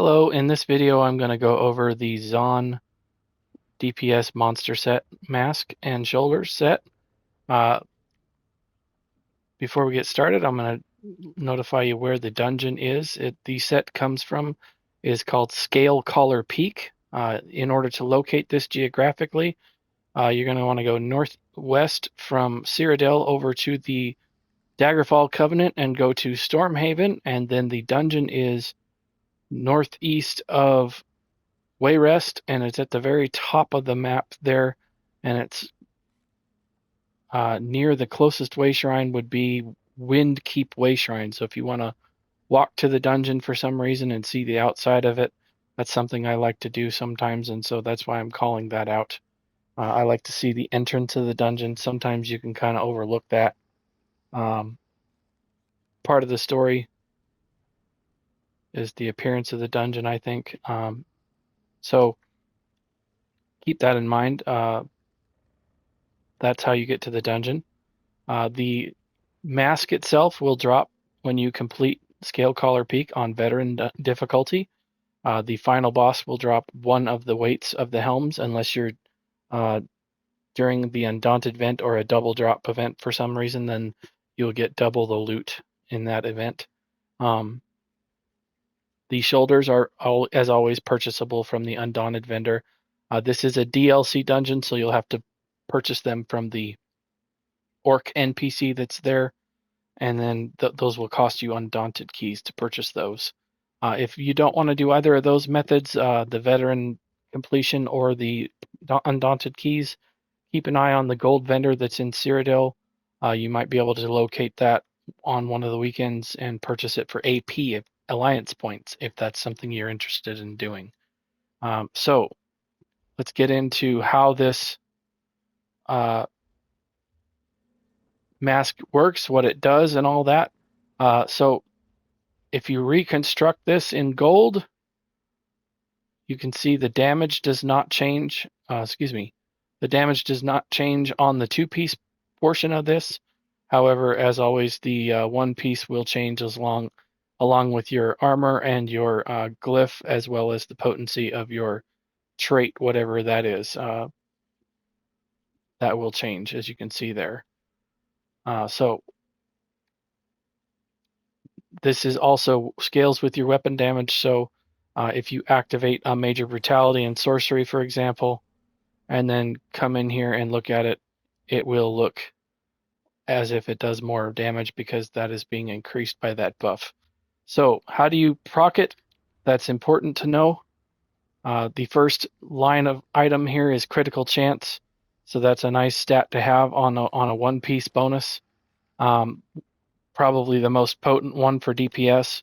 Hello, in this video I'm going to go over the Zaan DPS Monster Set mask and shoulders set. Uh, Before we get started, I'm going to notify you where the dungeon is. The set comes from is called Scalecaller Peak. In order to locate this geographically, you're going to want to go northwest from Cyrodiil over to the Daggerfall Covenant and go to Stormhaven, and then the dungeon is northeast of Wayrest, and it's at the very top of the map there, and it's near the closest way shrine would be Windkeep Way Shrine. So if you want to walk to the dungeon for some reason and see the outside of it, that's something I like to do sometimes, and so that's why I'm calling that out. I like to see the entrance of the dungeon. Sometimes you can kind of overlook that part of the story is the appearance of the dungeon, I think. So keep that in mind. That's how you get to the dungeon. The mask itself will drop when you complete Scalecaller Peak on veteran difficulty. The final boss will drop one of the weights of the helms unless you're during the Undaunted event or a double drop event for some reason, then you'll get double the loot in that event. The shoulders are, as always, purchasable from the Undaunted vendor. This is a DLC dungeon, so you'll have to purchase them from the orc NPC that's there, and then those will cost you Undaunted keys to purchase those. If you don't want to do either of those methods, the veteran completion or the Undaunted keys, keep an eye on the gold vendor that's in Cyrodiil. You might be able to locate that on one of the weekends and purchase it for AP Alliance points if that's something you're interested in doing. So let's get into how this mask works, what it does, and all that. So if you reconstruct this in gold, you can see the damage does not change. The damage does not change on the two-piece portion of this. However, as always, the one piece will change along with your armor and your glyph, as well as the potency of your trait, whatever that is. That will change, as you can see there. So this is also scales with your weapon damage. So if you activate a major brutality and sorcery, for example, and then come in here and look at it, it will look as if it does more damage because that is being increased by that buff. So how do you proc it? That's important to know. The first line of item here is critical chance. So that's a nice stat to have on a one-piece bonus. Probably the most potent one for DPS.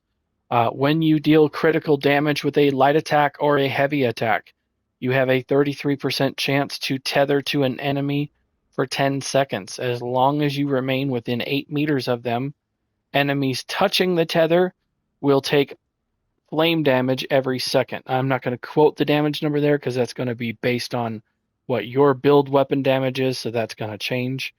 When you deal critical damage with a light attack or a heavy attack, you have a 33% chance to tether to an enemy for 10 seconds. As long as you remain within 8 meters of them, enemies touching the tether will take flame damage every second. I'm not going to quote the damage number there because that's going to be based on what your build weapon damage is, so that's going to change.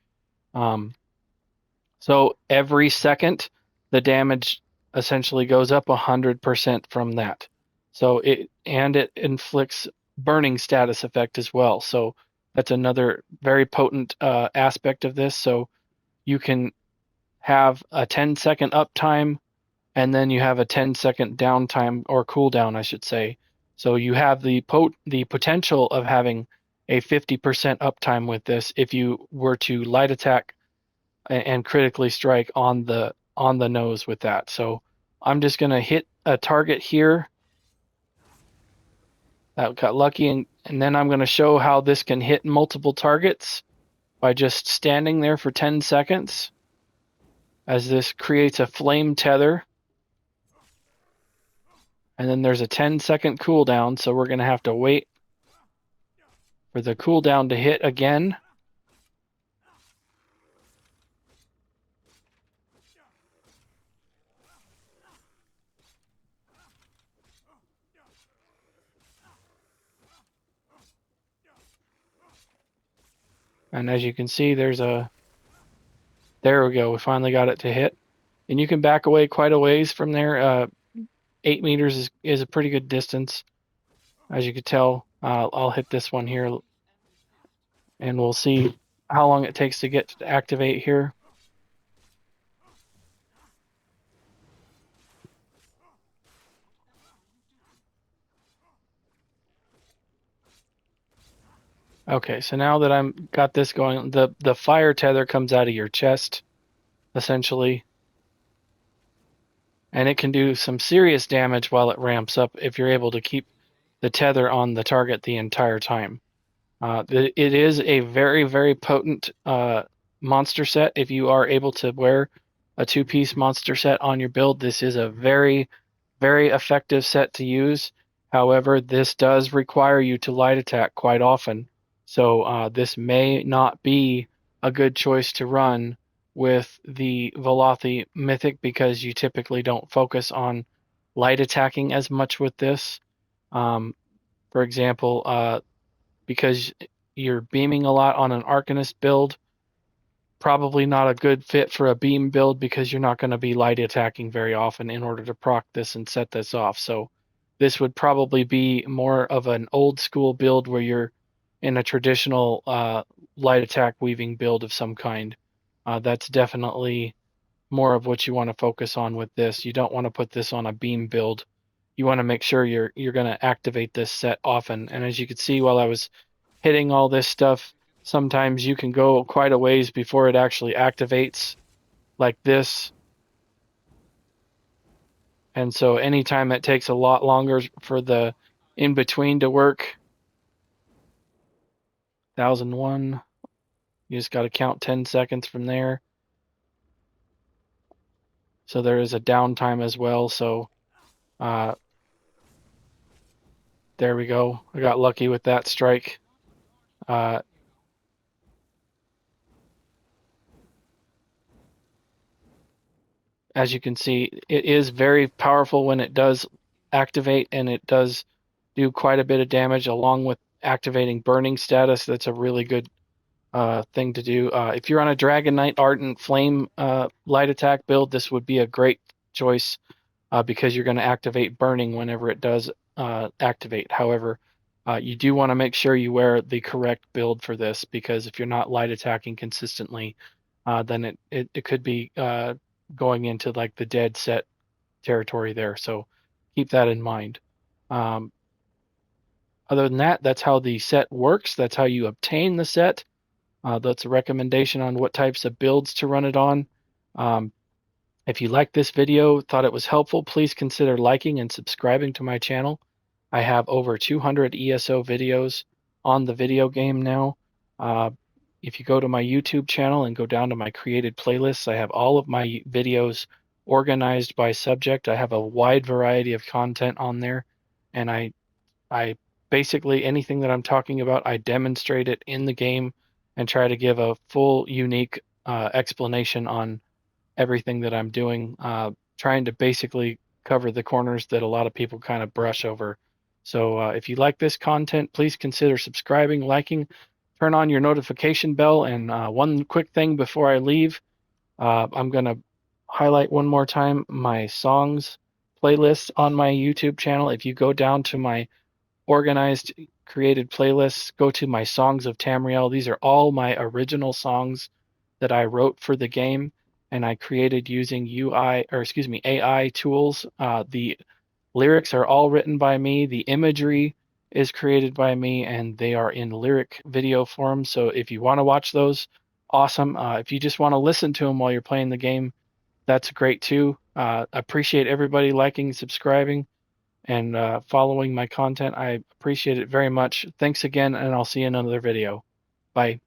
So every second, the damage essentially goes up 100% from that. So it inflicts burning status effect as well. So that's another very potent aspect of this. So you can have a 10-second uptime, and then you have a 10-second downtime or cooldown, I should say. So you have the potential of having a 50% uptime with this if you were to light attack and critically strike on the nose with that. So I'm just going to hit a target here. That got lucky, and then I'm going to show how this can hit multiple targets by just standing there for 10 seconds as this creates a flame tether. And then there's a 10-second cooldown, so we're going to have to wait for the cooldown to hit again. And as you can see, there we go. We finally got it to hit. And you can back away quite a ways from there 8 meters is a pretty good distance, as you could tell. I'll hit this one here, and we'll see how long it takes to get to activate here. Okay, so now that I'm got this going, the fire tether comes out of your chest, essentially, and it can do some serious damage while it ramps up if you're able to keep the tether on the target the entire time. It is a very, very potent monster set. If you are able to wear a two-piece monster set on your build, this is a very, very effective set to use. However, this does require you to light attack quite often. So this may not be a good choice to run with the Velothi Mythic because you typically don't focus on light attacking as much with this. For example, because you're beaming a lot on an Arcanist build, probably not a good fit for a beam build because you're not going to be light attacking very often in order to proc this and set this off. So this would probably be more of an old school build where you're in a traditional light attack weaving build of some kind. That's definitely more of what you want to focus on with this. You don't want to put this on a beam build. You want to make sure you're going to activate this set often. And as you can see while I was hitting all this stuff, sometimes you can go quite a ways before it actually activates, like this. And so anytime it takes a lot longer for the in between to work, 1001, you just got to count 10 seconds from there. So there is a downtime as well. So there we go. I got lucky with that strike. As you can see, it is very powerful when it does activate, and it does do quite a bit of damage along with activating burning status. That's a really good thing to do. If you're on a Dragon Knight Ardent Flame light attack build, this would be a great choice because you're going to activate burning whenever it does activate. However, you do want to make sure you wear the correct build for this, because if you're not light attacking consistently, then it could be going into like the dead set territory there. So keep that in mind. Other than that, that's how the set works. That's how you obtain the set. That's a recommendation on what types of builds to run it on. If you liked this video, thought it was helpful, please consider liking and subscribing to my channel. I have over 200 ESO videos on the video game now. If you go to my YouTube channel and go down to my created playlists, I have all of my videos organized by subject. I have a wide variety of content on there, and I basically anything that I'm talking about, I demonstrate it in the game and try to give a full, unique explanation on everything that I'm doing, trying to basically cover the corners that a lot of people kind of brush over. So if you like this content, please consider subscribing, liking, turn on your notification bell. And one quick thing before I leave, I'm going to highlight one more time my songs playlist on my YouTube channel. If you go down to my organized created playlists, go to my songs of Tamriel. These are all my original songs that I wrote for the game and I created using AI tools. The lyrics are all written by me. The imagery is created by me, and they are in lyric video form. So if you want to watch those, awesome. If you just want to listen to them while you're playing the game, that's great too. Appreciate everybody liking, subscribing, and following my content. I appreciate it very much. Thanks again, and I'll see you in another video. Bye.